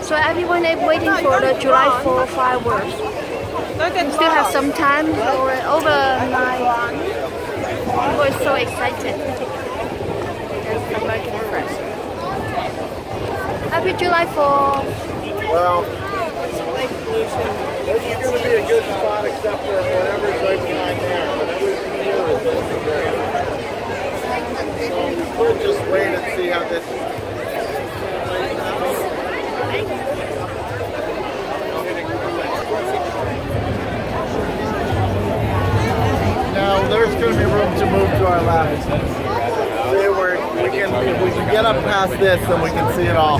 So everyone is waiting for the July 4th fireworks. We still have some time, so we're overnight. People are so excited. There's American press. Happy July 4th! Well, this is going to be a good spot except for whatever's right behind there. But everything here is going to be great. So we could just wait and see how this Now there's going to be room to move to our left. If we can get up past this, then we can see it all.